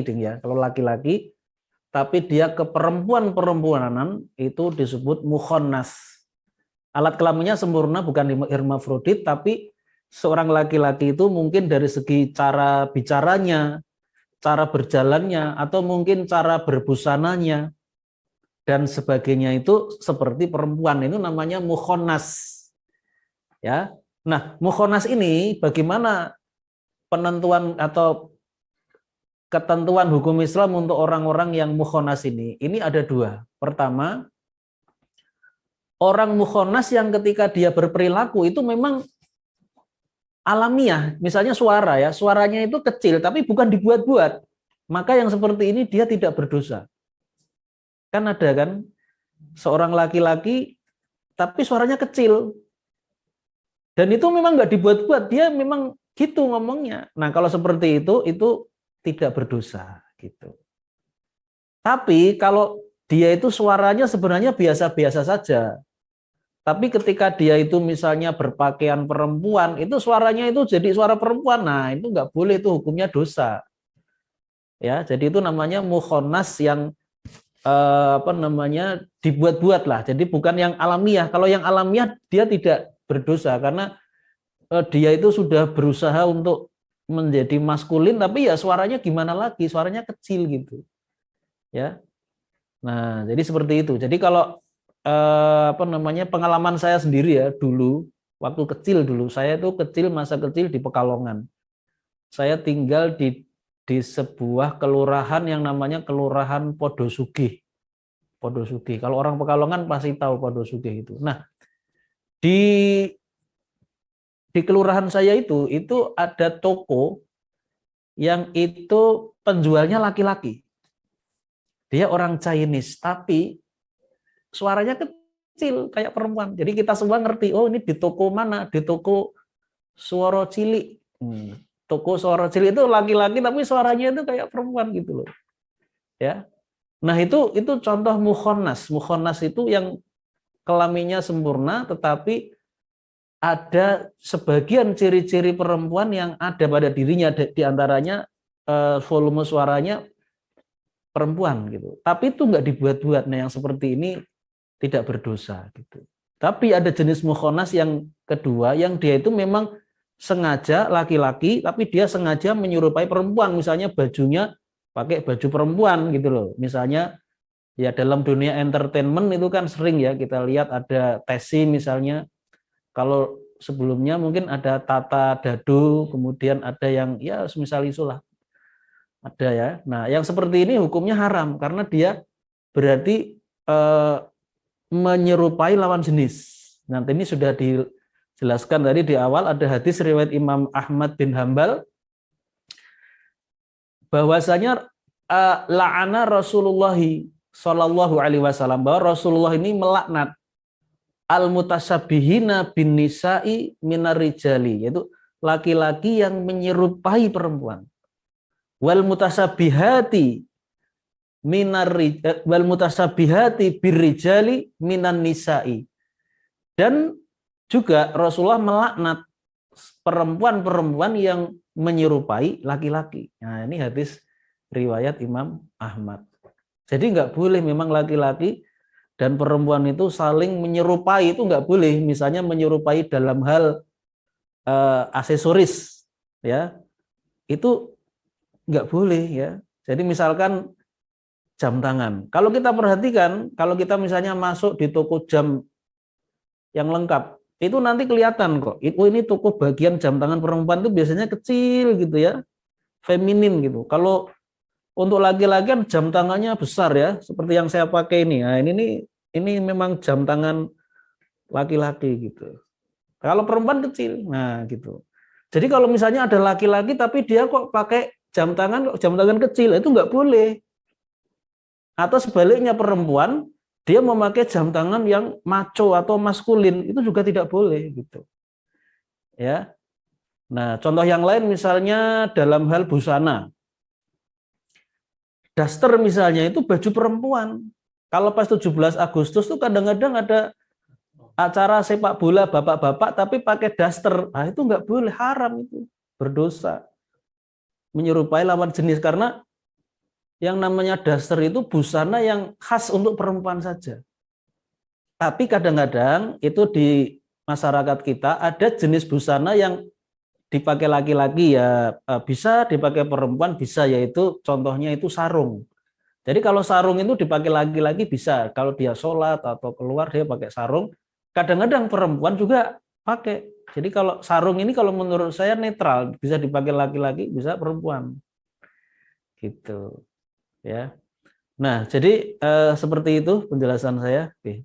ding ya. Kalau laki-laki tapi dia ke perempuan-perempuanan itu disebut mukhonnas. Alat kelaminnya sempurna, bukan hermafrodit, tapi seorang laki-laki itu mungkin dari segi cara bicaranya, cara berjalannya, atau mungkin cara berbusananya dan sebagainya itu seperti perempuan. Itu namanya mukhonnas. Ya. Nah, mukhonnas ini bagaimana penentuan atau ketentuan hukum Islam untuk orang-orang yang mukhonnas ini? Ini ada dua. Pertama, orang mukhonnas yang ketika dia berperilaku itu memang alamiah. Misalnya suara ya, suaranya itu kecil tapi bukan dibuat-buat. Maka yang seperti ini dia tidak berdosa. Kan ada kan seorang laki-laki tapi suaranya kecil. Dan itu memang nggak dibuat-buat, dia memang gitu ngomongnya. Nah, kalau seperti itu tidak berdosa gitu. Tapi kalau dia itu suaranya sebenarnya biasa-biasa saja. Tapi ketika dia itu misalnya berpakaian perempuan, itu suaranya itu jadi suara perempuan. Nah, itu nggak boleh, itu hukumnya dosa. Ya, jadi itu namanya mukhonnas yang dibuat-buat lah. Jadi bukan yang alamiah. Kalau yang alamiah dia tidak berdosa karena dia itu sudah berusaha untuk menjadi maskulin, tapi ya suaranya gimana lagi, suaranya kecil gitu, ya. Nah, jadi seperti itu. Jadi kalau pengalaman saya sendiri ya dulu, waktu kecil dulu, saya itu masa kecil di Pekalongan. Saya tinggal di sebuah kelurahan yang namanya Kelurahan Podosugih. Podosugih. Kalau orang Pekalongan pasti tahu Podosugih itu. Nah, di kelurahan saya itu ada toko yang itu penjualnya laki-laki. Dia orang Chinese, tapi suaranya kecil kayak perempuan. Jadi kita semua ngerti, oh ini di toko mana? Di toko Suara Cili. Toko Suara Cili itu laki-laki tapi suaranya itu kayak perempuan gitu loh. Ya. Nah, itu contoh mukhonnas. Mukhonnas itu yang kelaminnya sempurna tetapi ada sebagian ciri-ciri perempuan yang ada pada dirinya, diantaranya volume suaranya perempuan gitu. Tapi itu nggak dibuat-buat. Nah, yang seperti ini tidak berdosa gitu. Tapi ada jenis mukhonnas yang kedua, yang dia itu memang sengaja laki-laki, tapi dia sengaja menyerupai perempuan. Misalnya bajunya pakai baju perempuan gitu loh. Misalnya ya dalam dunia entertainment itu kan sering ya kita lihat ada Tesi misalnya. Kalau sebelumnya mungkin ada Tata Dadu, kemudian ada yang ya semisal itulah. Ada ya. Nah, yang seperti ini hukumnya haram karena dia berarti menyerupai lawan jenis. Nanti ini sudah dijelaskan tadi di awal, ada hadis riwayat Imam Ahmad bin Hambal bahwasanya la'ana Rasulullah Shallallahu alaihi wasallam, bahwa Rasulullah ini melaknat al-mutasabbihina bin nisa'i minar rijali, yaitu laki-laki yang menyerupai perempuan. Wal mutasabbihati wal mutasabbihati birrijali minan nisa'i. Dan juga Rasulullah melaknat perempuan-perempuan yang menyerupai laki-laki. Nah, ini hadis riwayat Imam Ahmad. Jadi nggak boleh memang laki-laki dan perempuan itu saling menyerupai, itu nggak boleh. Misalnya menyerupai dalam hal aksesoris, ya itu nggak boleh ya. Jadi misalkan jam tangan. Kalau kita perhatikan, kalau kita misalnya masuk di toko jam yang lengkap, itu nanti kelihatan kok. Ini toko bagian jam tangan perempuan itu biasanya kecil gitu ya, feminin gitu. Kalau untuk laki-laki kan jam tangannya besar ya, seperti yang saya pakai ini. Nah, ini memang jam tangan laki-laki gitu. Kalau perempuan kecil, nah gitu. Jadi kalau misalnya ada laki-laki tapi dia kok pakai jam tangan kecil, itu nggak boleh. Atau sebaliknya perempuan dia memakai jam tangan yang maco atau maskulin, itu juga tidak boleh gitu. Ya. Nah, contoh yang lain misalnya dalam hal busana. Daster misalnya itu baju perempuan. Kalau pas 17 Agustus tuh kadang-kadang ada acara sepak bola bapak-bapak tapi pakai daster. Nah, itu nggak boleh, haram itu. Berdosa. Menyerupai lawan jenis karena Yang namanya daster itu busana yang khas untuk perempuan saja. Tapi kadang-kadang itu di masyarakat kita ada jenis busana yang dipakai laki-laki ya, bisa dipakai perempuan bisa, yaitu contohnya itu sarung. Jadi kalau sarung itu dipakai laki-laki bisa, kalau dia sholat atau keluar dia pakai sarung. Kadang-kadang perempuan juga pakai. Jadi kalau sarung ini kalau menurut saya netral, bisa dipakai laki-laki, bisa perempuan. Gitu ya. Nah, jadi seperti itu penjelasan saya. Oke,